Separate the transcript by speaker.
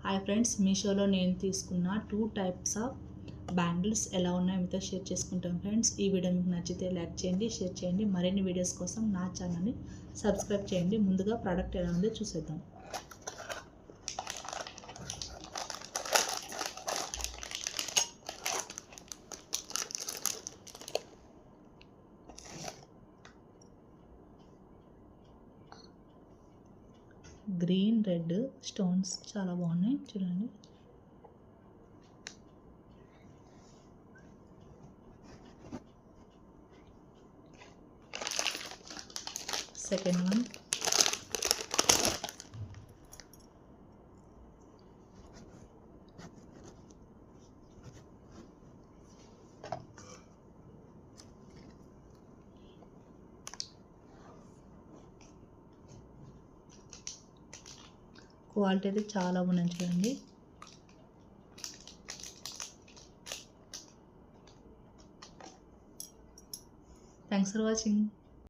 Speaker 1: Hi friends, మీషోలో నేను తీసుకున్న 2 టైప్స్ ఆఫ్ బ్యాంగిల్స్ ఎలా ఉన్నాయో మీతో షేర్ చేసుకుంటాం ఫ్రెండ్స్. ఈ వీడియో మీకు నచ్చితే లైక్ చేయండి, షేర్ చేయండి. మరిన్ని వీడియోస్ కోసం నా ఛానల్ని సబ్స్క్రైబ్ చేయండి. ముందుగా ప్రోడక్ట్ ఎలా ఉందో చూసేద్దాం. గ్రీన్ రెడ్ స్టోన్స్ చాలా బాగున్నాయి, చూడండి. సెకండ్ వన్ క్వాలిటీ అయితే చాలా బాగుంది, చూడండి. Thanks for watching.